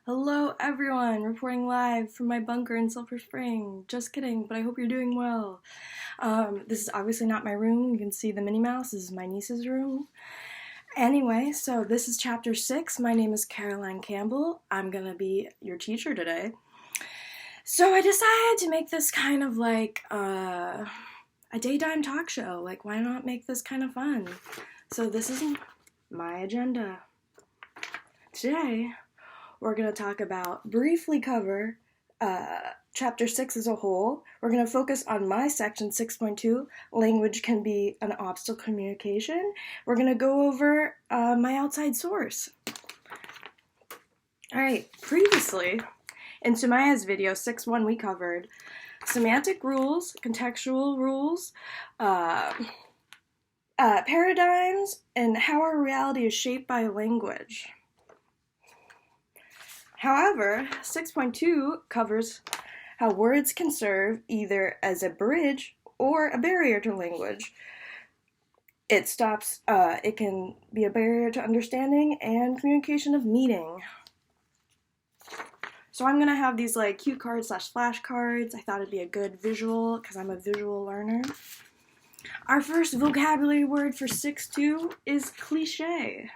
Hello everyone, reporting live from my bunker in Sulphur Spring. Just kidding, but I hope you're doing well. This is obviously not my room. You can see the Minnie Mouse. This is my niece's room. Anyway, so this is chapter 6. My name is Caroline Campbell. I'm gonna be your teacher today. So I decided to make this kind of like a daytime talk show. Like, why not make this kind of fun? So this is my agenda. Today, we're going to briefly cover Chapter 6 as a whole. We're going to focus on my section 6.2, language can be an obstacle communication. We're going to go over my outside source. Alright, previously, in Sumaya's video 6.1 we covered semantic rules, contextual rules, paradigms, and how our reality is shaped by language. However, 6.2 covers how words can serve either as a bridge or a barrier to language. It can be a barrier to understanding and communication of meaning. So I'm going to have these like cue cards / flashcards. I thought it'd be a good visual because I'm a visual learner. Our first vocabulary word for 6.2 is cliché.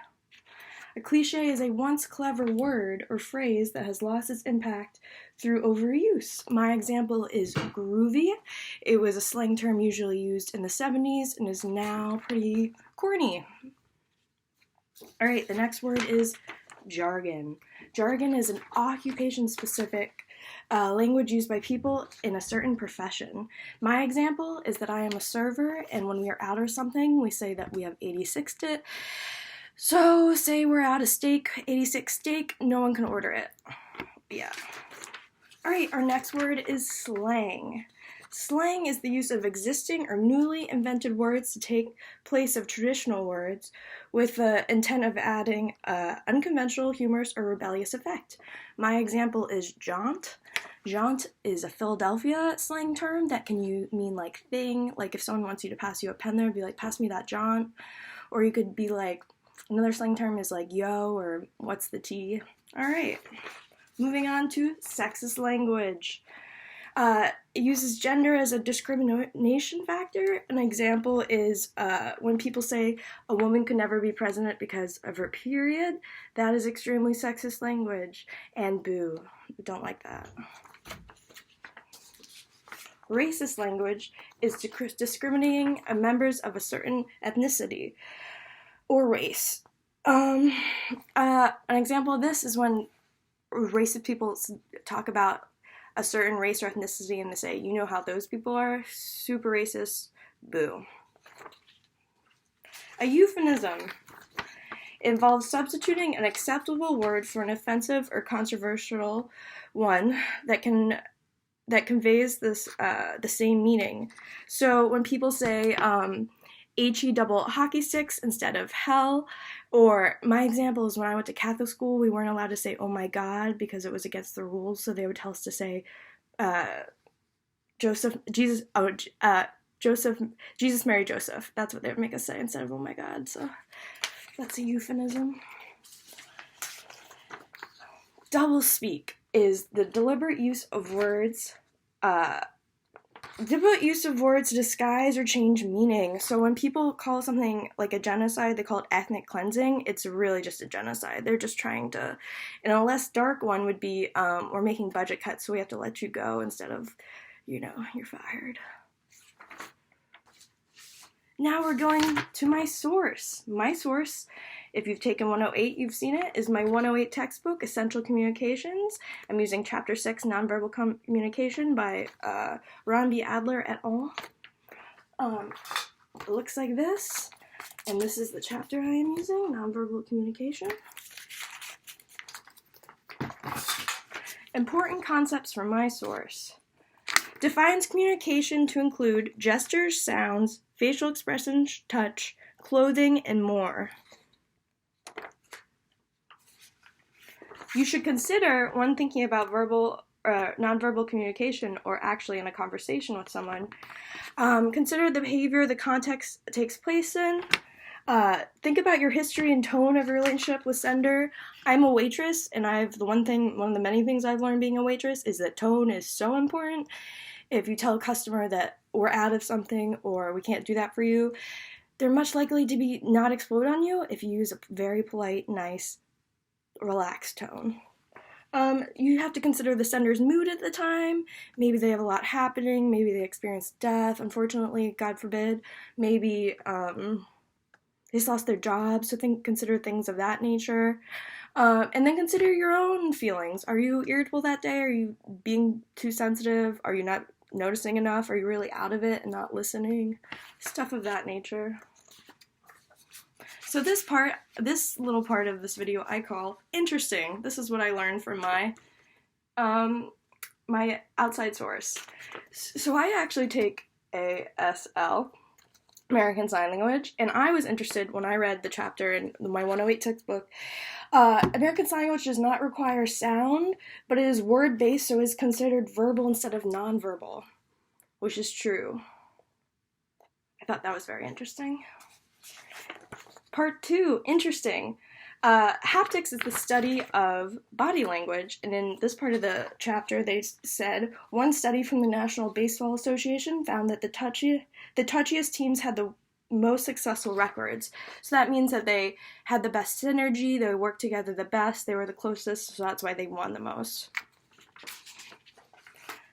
A cliché is a once clever word or phrase that has lost its impact through overuse. My example is groovy. It was a slang term usually used in the 70s and is now pretty corny. Alright, the next word is jargon. Jargon is an occupation-specific language used by people in a certain profession. My example is that I am a server, and when we are out or something, we say that we have 86'd it. So, say we're out of steak, 86 steak, no one can order it. Yeah. Alright, our next word is slang. Slang is the use of existing or newly invented words to take place of traditional words with the intent of adding unconventional, humorous, or rebellious effect. My example is jaunt. Jaunt is a Philadelphia slang term that can mean like thing. Like if someone wants you to pass you a pen, they'd be like, pass me that jaunt. Or you could be like, another slang term is like yo or what's the tea. Alright, moving on to sexist language. It uses gender as a discrimination factor. An example is when people say a woman could never be president because of her period. That is extremely sexist language. And boo, don't like that. Racist language is discriminating members of a certain ethnicity or race. An example of this is when racist people talk about a certain race or ethnicity and they say, you know how those people are? Super racist. Boo. A euphemism involves substituting an acceptable word for an offensive or controversial one that conveys this the same meaning. So when people say HE double hockey sticks instead of hell, or my example is when I went to Catholic school, we weren't allowed to say oh my god because it was against the rules, so they would tell us to say Jesus, Mary, Joseph. That's what they would make us say instead of oh my god, so that's a euphemism. Doublespeak is the deliberate use of words to disguise or change meaning. So when people call something like a genocide, they call it ethnic cleansing. It's really just a genocide. They're just trying to, and a less dark one would be, we're making budget cuts, so we have to let you go instead of, you're fired. Now we're going to my source. My source, if you've taken 108, you've seen it, is my 108 textbook, Essential Communications. I'm using Chapter 6, Nonverbal Communication by Ron B. Adler et al. It looks like this, and this is the chapter I am using, Nonverbal Communication. Important concepts from my source. Defines communication to include gestures, sounds, facial expressions, touch, clothing, and more. You should consider, when thinking about nonverbal communication, or actually in a conversation with someone, consider the behavior the context takes place in, Think about your history and tone of your relationship with sender. I'm a waitress, and one of the many things I've learned being a waitress is that tone is so important. If you tell a customer that we're out of something or we can't do that for you, they're much likely to be not explode on you if you use a very polite, nice, relaxed tone. You have to consider the sender's mood at the time. Maybe they have a lot happening. Maybe they experienced death, unfortunately, God forbid. Maybe they just lost their job, so consider things of that nature. And then consider your own feelings. Are you irritable that day? Are you being too sensitive? Are you not noticing enough? Are you really out of it and not listening? Stuff of that nature. So this little part of this video I call interesting. This is what I learned from my outside source. So I actually take ASL, American Sign Language, and I was interested when I read the chapter in my 108 textbook. American Sign Language does not require sound, but it is word-based, so it is considered verbal instead of nonverbal, which is true. I thought that was very interesting. Part 2, interesting. Haptics is the study of body language, and in this part of the chapter they said, one study from the National Baseball Association found that the touchiest teams had the most successful records. So that means that they had the best synergy, they worked together the best, they were the closest, so that's why they won the most.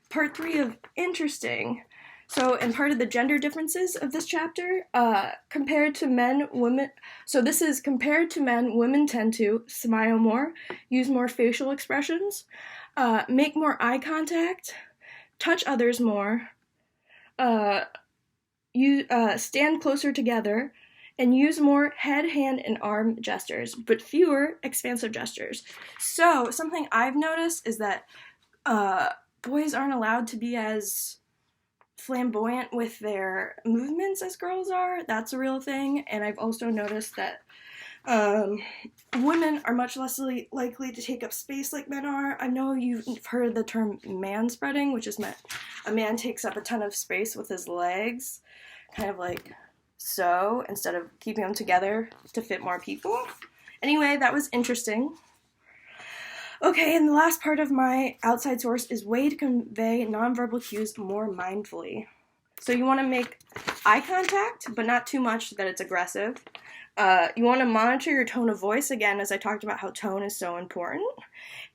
Part 3 of interesting. So, in part of the gender differences of this chapter, compared to men, women, so this is compared to men, women tend to smile more, use more facial expressions, make more eye contact, touch others more, stand closer together, and use more head, hand, and arm gestures, but fewer expansive gestures. So, something I've noticed is that boys aren't allowed to be as flamboyant with their movements as girls are. That's a real thing. And I've also noticed that women are much less likely to take up space like men are. I know you've heard the term man-spreading, which is a man takes up a ton of space with his legs, kind of like so, instead of keeping them together to fit more people. Anyway, that was interesting. Okay, and the last part of my outside source is way to convey nonverbal cues more mindfully. So you want to make eye contact, but not too much that it's aggressive. You want to monitor your tone of voice, again, as I talked about how tone is so important.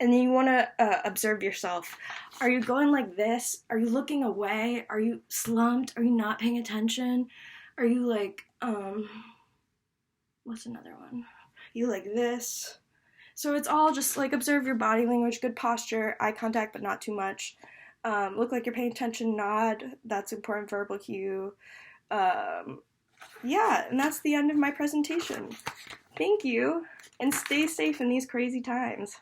And then you want to observe yourself. Are you going like this? Are you looking away? Are you slumped? Are you not paying attention? Are you like, what's another one? You like this? So it's all just like observe your body language, good posture, eye contact, but not too much. Look like you're paying attention, nod, that's important verbal cue. Yeah, and that's the end of my presentation. Thank you, and stay safe in these crazy times.